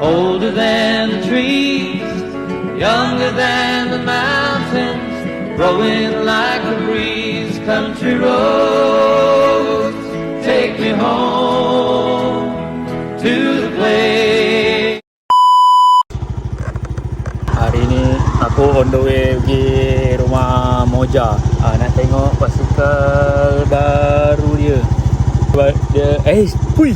older than the trees, younger than the mountains, growing like the breeze. Country roads, take me home to the place. Hari ni aku on the way pergi rumah Moja. Nak tengok basikal baru dia. Pui.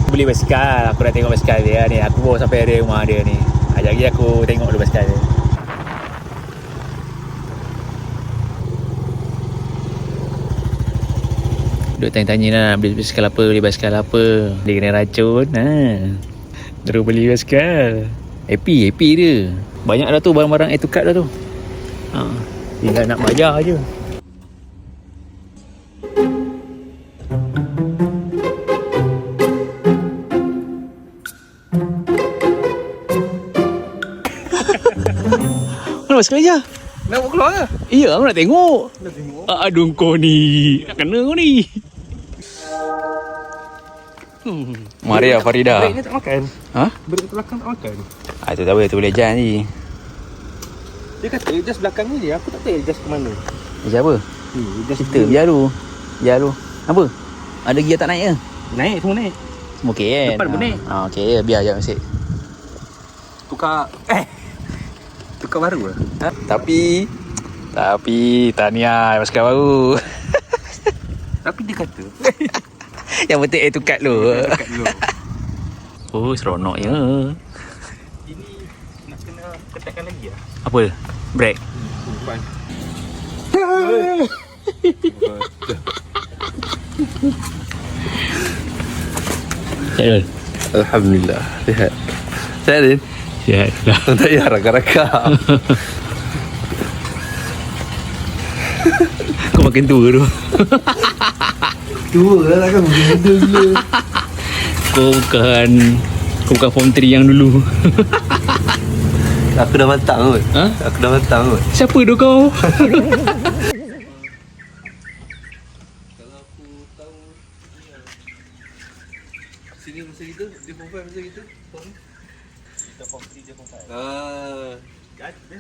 Beli basikal. Aku nak tengok basikal dia ni. Aku bawa sampai area rumah dia ni. Sekejap lagi aku tengok dulu basikal dia. Duk tanya-tanya lah, beli basikal apa. Dia kena racun. Terus beli basikal. Happy dia. Banyak dah tu barang-barang add to cart dah tu. Tinggal nak bayar je. Mana basikal je? Nak buat keluar ke? Iya, aku nak tengok. Aduh kau ni. Nak kena kau ni. Maria Farida. Break ni tak makan. Ha? Break kat belakang tak makan. Tu tak boleh, tu boleh jalan je. Dia kata adjust belakang ni je. Aku tak tahu adjust ke mana. Macam apa? Adjust Kita biar dulu. Apa? Ada gear tak naik ke? naik, semua naik. Semua okey kan? Depan pun naik. Okey je, biar je Masih. Tukar baru lah. Tapi tahniah basikal baru. Tapi dia kata Yang penting add to cart dulu. dekat dulu. Oh, seronoknya. Ini nak kena ketatkan lagi lah. Apa? Brake. Depan. Syarul. Alhamdulillah. Sihat. Sihat Din? Sihat lah. Tak payah rakam-rakam. Kau makin tua tu. Tua lah kan muda gila. Kau bukan form 3 yang dulu. Aku dah matang kot. Ha? Aku dah matang kot. Siapa tu kau? Sini masa kita, dia form 5 masa kita. Kita form 3, dia form 5.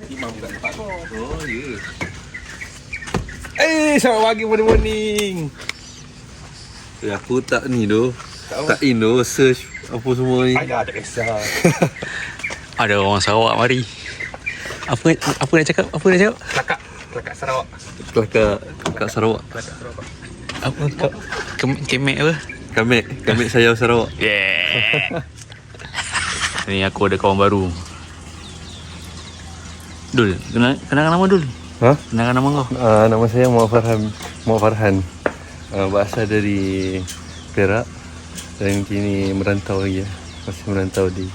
Imam kat tempat kau. Oh, ya. Selamat pagi, morning. Aku tak ni tu. Tak in tu, search apa semua ni. Ayah, tak kisah. Ada orang Sarawak mari. Apa nak cakap? Kelakar Sarawak. Kelakar Sarawak. Apa kau? Kemek apa? Kamek sayau Sarawak. Yeah. Ni aku ada kawan baru. Dul, kenal nama Dul? Ha? Kenal nama kau? Nama saya Muhammad Farhan. Berasal dari Perak dan kini merantau lagi. Masih merantau di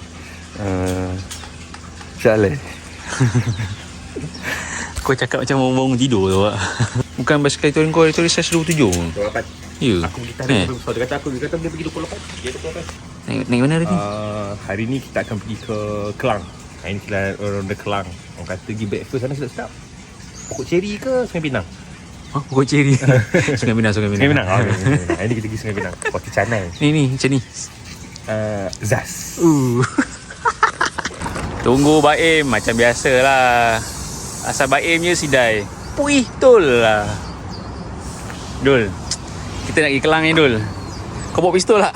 Shah. Kau cakap macam orang tidur tu Pak. Bukan basikal itu kau itu research 27. 28. Ya. Aku pergi tarik dia kata dia pergi 28. Dia 28. Naik mana tadi? Hari ni kita akan pergi ke Kelang. Ini kita ronda Kelang. Orang kata pergi breakfast sana sedap-sedap. Pokok ceri ke Sungai Pinang? Pokok ceri. Sungai Pinang. Sungai Pinang. Hari ni kita pergi Sungai Pinang. Roti canai. Ni macam ni. Zaz. Tunggu Baim macam biasalah. Asal Baim je sidai. Puih tol lah. Dul. Kita nak pergi Kelang ni Dul. Kau bawa pistol tak?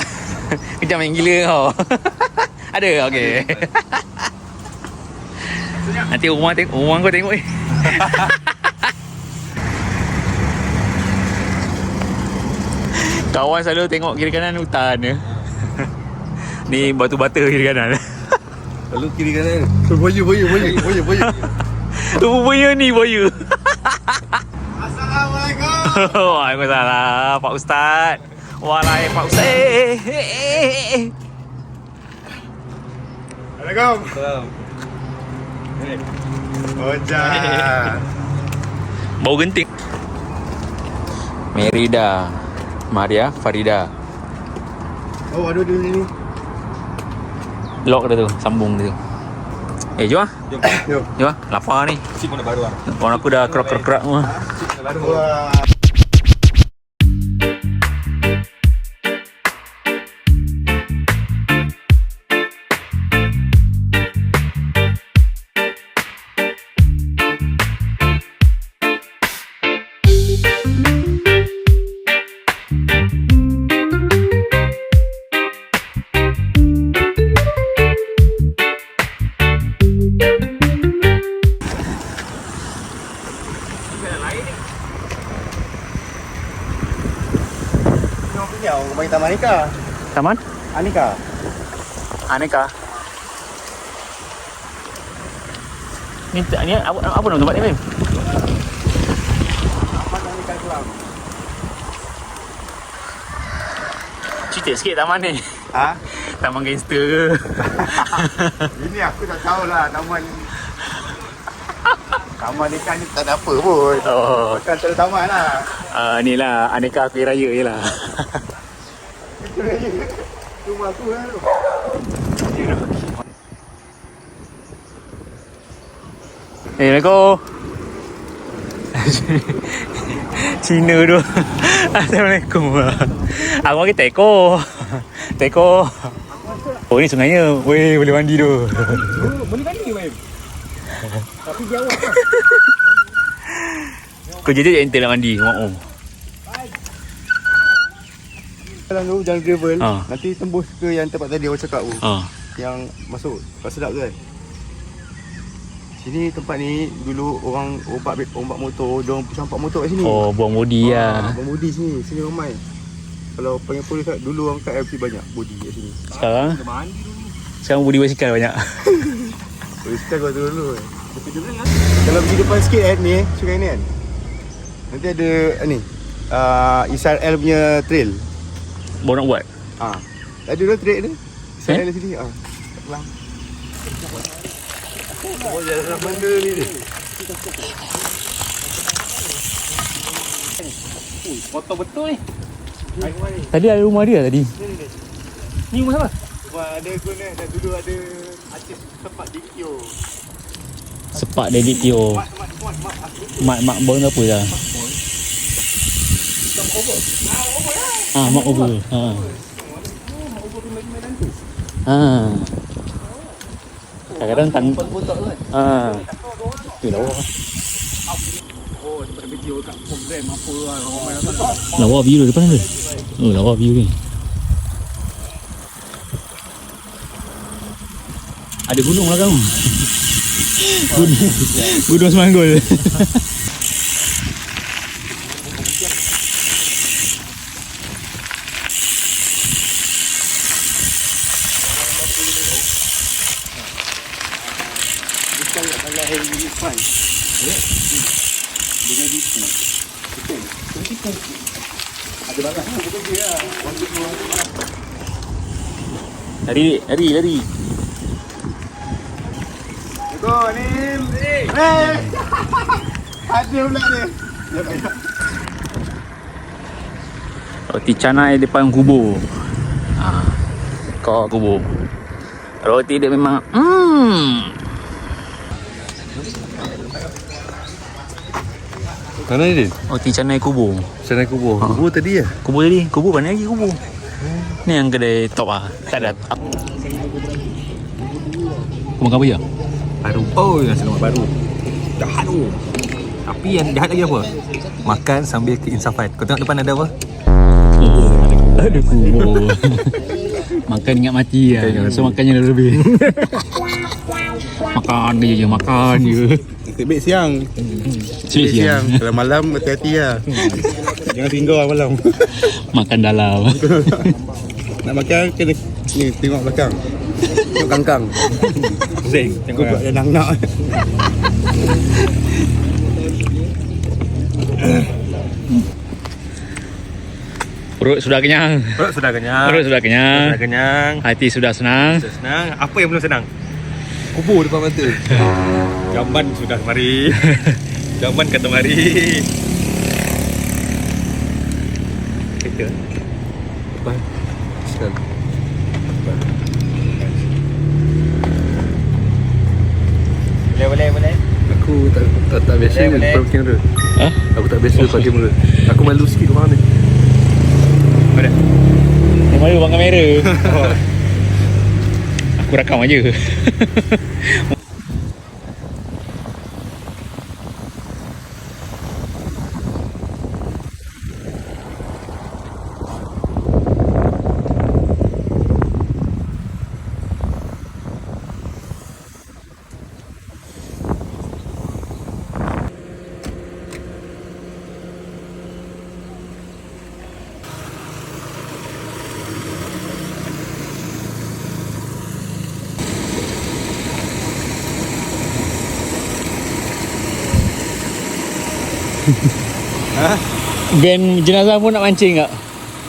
Kejam yang gila kau. Ada? Okey. Nanti rumah kau tengok ni. Kawan selalu tengok kiri kanan hutan je. Ni batu-bata kiri kanan. Lalu kiri kanan. Boya. Buaya ni buaya. Assalamualaikum. Waalaikumsalam Pak Ustaz. Walai Pak Ustaz. Assalamualaikum. Ojak. Bau genting. Merida. Maria Farida. Oh, ada ni. Lock dah tu, sambung dia tu. Jom lah. Jom. Jom lah, lapar ni. Sip mana baru lah. Orang aku dah kerak-kerak semua. Baru. Anika. Taman? Anika. Aneka. Ni apa nama tempat ni, Mim? Anika Kelang. Cerita sikit taman ni. Ha? Taman gangster ke? Ini aku tak tahulah taman. Taman ikan ni tak ada apa pun. Oh. Bukan tak ada taman lah. Ni lah aneka kuih raya je lah. Rumah aku lah tu. Assalamualaikum. Cina tu. Assalamualaikum. Aku panggil Teko. Teko. Oh ni sungainya. Weh boleh mandi tu. Boleh mandi Wim. Tapi jauh kan. Kau je enter nak mandi. Oh. Jalan tu, jalan gravel. Ha. Nanti tembus ke yang tempat tadi awak cakap tu. Ah. Yang masuk. Lepas sedap tu kan. Sini tempat ni dulu orang ombak motor, diorang campak motor kat sini. Oh buang bodi lah. Abang bodi sini, sini ramai. Kalau panggil polis kat dulu orang kat LP banyak bodi kat sini. Sekarang? Mandi dulu. Sekarang bodi basikal banyak. Polis kan kau dulu. Kalau pergi depan sikit ni, sungai ni kan. Nanti ada ni. Israel punya trail. Baru nak buat? Ada dah trail dia. Israel sini. Kelang. Oh, jalan benda ni dia. Kotor betul ni. Tadi ada rumah dia tadi. Ni rumah siapa? Rumah ada guna dan dulu ada artis tempat DQ. Sepak David Teo. Mak bong apa dah? Mak over. Kadang-kadang tang. Tu lawa. Oh, tempat video kat program apa lah. Lawa view depan tu. Oh, lawa view ni. Ada gunung belakang. Gunung Semanggol. Ada banyak ni betul dia lah. Lari. Go Nim. Ada pula dia. Roti canai depan kubur. Kau kubur. Roti dia memang Mana ni? roti canai kubur. Sana kubur. Kubur tadi ya? Kubur tadi. Kubur mana lagi kubur? Ni yang kedai top tak ada. Kau makan apa je? Baru. Oh, nasi lemak baru. Jahat tu. Tapi yang jahat lagi apa? Makan sambil keinsafan. Kau tengok depan ada apa? Ada kubur. Makan ingat mati lah. So makannya lebih. Makan je. Tibik siang. Siang. Kalau malam hati-hati lah. Jangan tinggal lah malam. Makan dalam. Nak makan kena ni tengok belakang. Tengok kangkang. Zeng. Tengok ada nak. Perut sudah kenyang. Perut sudah kenyang. Sudah kenyang. Hati sudah senang. Senang. Apa yang belum senang? Kubur depan mata. Jamban sudah mari. Jamban kata mari. Kereta. Depan. Sekali. Boleh. Aku tak biasa Boleh. parking kamera. Ha? Aku tak biasa parking kamera. Aku malu sikit orang ni. Mana? Yang malu bang kamera. Aku rakam aja. Ha? Van jenazah pun nak mancing tak?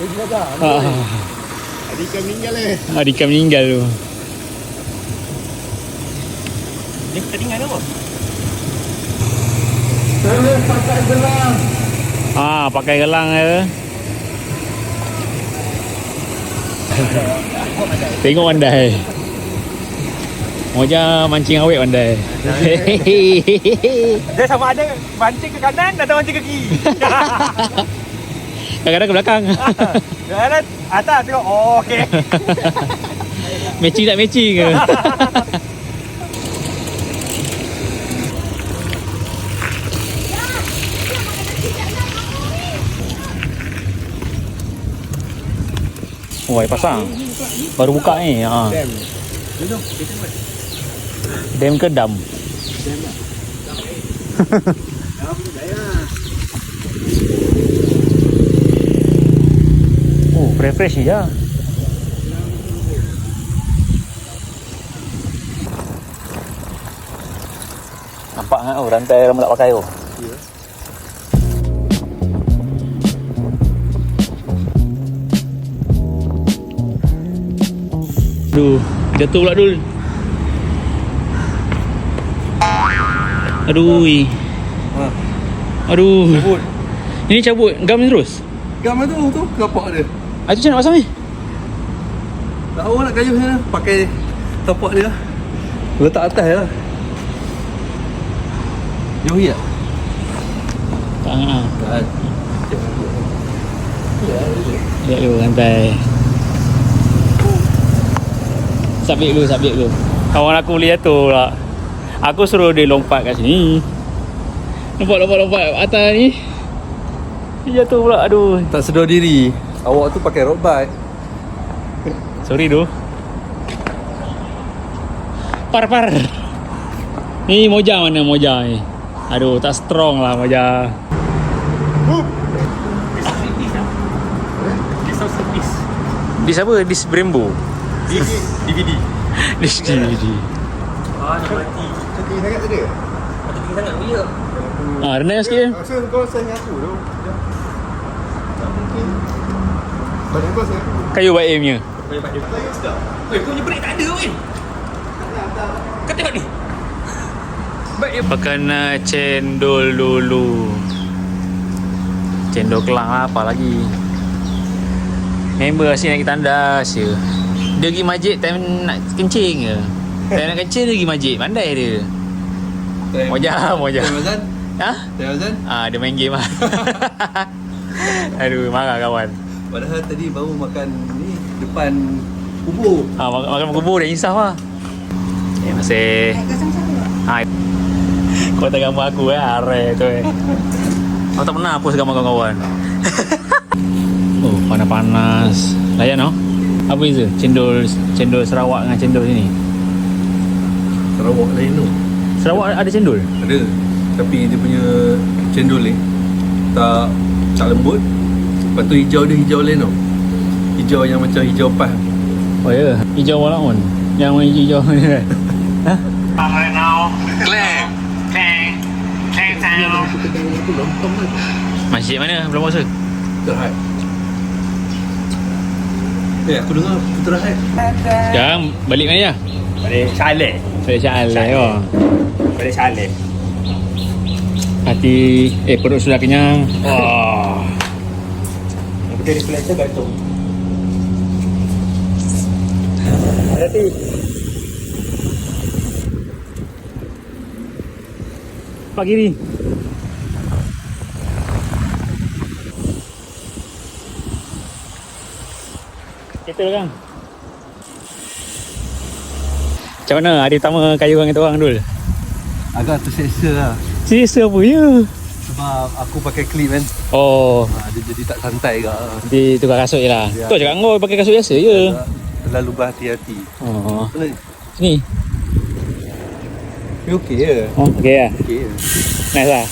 Dia dah. Ada ikan meninggal Ada ikan meninggal tu. Dia ketinggalan apa? Pakai gelang. Pakai gelang ya. Tengok pandai. Moja mancing awet pandai. Dia sama ada mancing ke kanan atau mancing ke kiri. Kadang-kadang ke belakang. Kadang-kadang atas tengok. Oh, okey. Matching tak matching ke? Oh, air pasang. Baru buka ni. Dam ke dam? Oh, fresh je. Nampak kan? Oh, rantai orang tak pakai tu. Ya. Aduh, jatuh pula Dul. Aduh. Aduh. Cabut. Ini cabut gam ni terus. Gam tu kapak dia. Itu macam nak pasang ni? Tak tahu nak kayu sana. Pakai tapak dia. Letak atas lah. Jauh tak? Tak nak. Tak. Lihat dulu rantai. Sabit dulu. Kawan aku boleh jatuh pula. Aku suruh dia lompat kat sini. Lompat atas ni. Dia jatuh pula. Aduh. Tak sedar diri. Awak tu pakai road bike. Sorry tu. Par. Ni moja mana moja ni? Aduh, tak strong lah moja. Dis apa? Dis Brembo. DVD. Dis DVD. Nak mati. Cantik sangat tadi. Tinggi sangat dia. Rendah sikit je. Rasa kau sayang aku tu. Tak mungkin. Badan kau sayang aku. Kayu baik aimnya. Sayang sedap. Kau punya break tak ada weh. Kau tengok ni. Makan cendol dulu. Cendol Kelang lah, apa lagi. Member asyik nak pergi tandas je. Dia pergi masjid time nak kencing ke. Time nak kencing dia pergi masjid. Pandai dia. Moja. Time azan? Ha? Time azan? Dia main game lah. Aduh, marah kawan. Padahal tadi baru makan ni depan kubur. Makan kubur dah insaf lah. Masih. Kau tak gambar aku are tu Aku tak pernah post gambar kawan-kawan. Oh, panas-panas. Layan no? Apa beza? Cendol Sarawak dengan cendol sini. Sarawak lain tu. Sarawak ada cendol? Ada. Tapi dia punya cendol ni tak lembut. Lepas tu hijau dia hijau lain tau. Hijau yang macam hijau pas. Oh ya, hijau walaupun. Yang hijau ni kan. Ha? Right now. Clang. Masjid mana? Belum masuk. Terhad. Aku dengar terhad. Sekarang balik mana ya? Balik Charlie. Balik Syaleh. Oh. Balik Charlie. Hati perut sudah kenyang. Wah. Yang penting reflektor gantung. Hati. Pagi ni. Settle kan? Macam mana hari pertama kayu dengan kita orang dulu? Agak terseksa lah. Selesa apa ya? Sebab aku pakai klip kan. Oh, Dia jadi tak santai ke. di tukar kasut je lah. Ya. Tu cakap kau pakai kasut biasa je. Terlalu berhati-hati. Oh, Mana ni? sini. Ni okey je. Oh, okey lah. Okey je. Nice lah.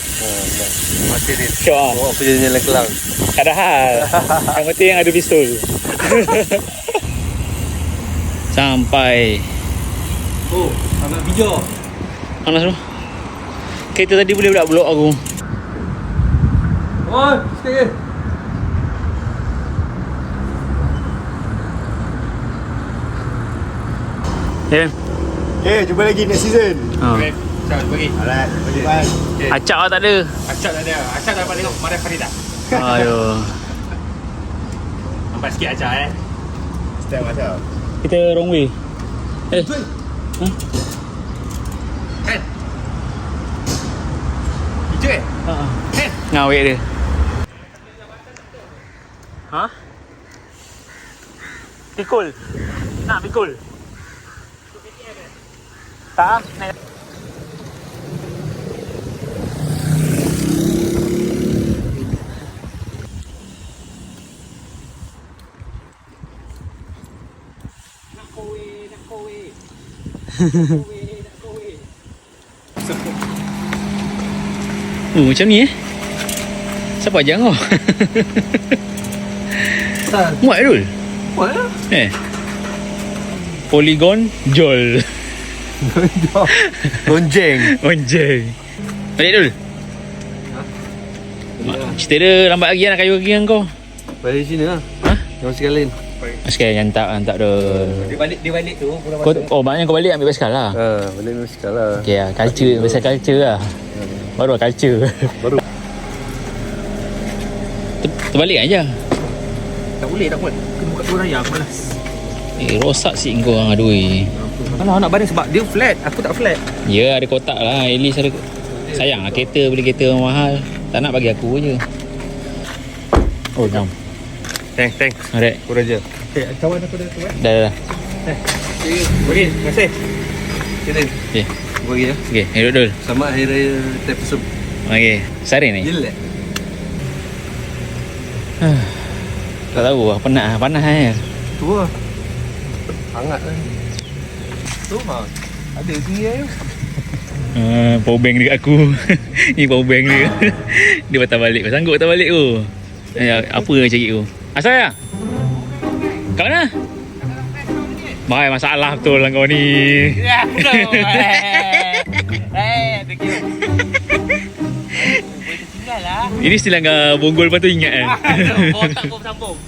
Masih ni. Syok lah. Bawa perjalanan Kelang. Tak ada hal. Yang penting ada pistol. Sampai. Oh, ambil video. Panas tu. Kereta tadi boleh pula blok aku. Oh, sikit. Ya. Okay, jumpa lagi next season. Okay, Syah, bagi. Alright, bye. Acak lah tak ada. Acak tak ada. Acak dapat tengok Maria Farida. Aduh. Nampak sikit acak Step macam. Kita wrong way. Kan? Hijau Kan? Ngawek dia. Ha? Pikul. Nak pikul. Tak. Naik. Macam ni siapa ajak kau? Muat Dul? Muat lah. Polygon Jol. Gonjeng. Onjeng. Balik Dul. Cerita dia lambat lagi nak kayu lagi dengan kau. Balik sini lah. Ha? Yang sekalian. Sekarang hantar Dul. Dia balik tu. Maknanya kau balik ambil basikal lah. Balik musikal lah. Okay lah, culture, pasal culture lah. Baru lah culture. Baru. Terbalik aja. Tak boleh. Kena buka turun raya. Aku malas. Rosak si kau orang adui. Kalau nak baring sebab dia flat. Aku tak flat. Ya, ada kotak lah. At least ada. Sayang lah kereta, beli kereta mahal. Tak nak bagi aku je. Oh, jom. Thanks. Alright. Aku raja. Okay, kawan aku dah tu Dah. Bagi. Terima kasih. Okay. Bagi ya. Okay, hidup Dul. Selamat Hari Raya Tepisum. Okay. Sari ni? Gila. Tak tahu lah. Panas Tu lah. Hangat lah. Tu mah. Ada tinggi air. Power bank dekat aku. Ni power bank dia. Dia patah balik. Kau sanggup patah balik tu? Apa yang cari tu? Asal ya? Kat mana? Bahaya masalah betul lah kau ni. Thank you. Tinggal lah. Ini still langgar bonggol lepas tu ingat kan? Botak kau bersambung.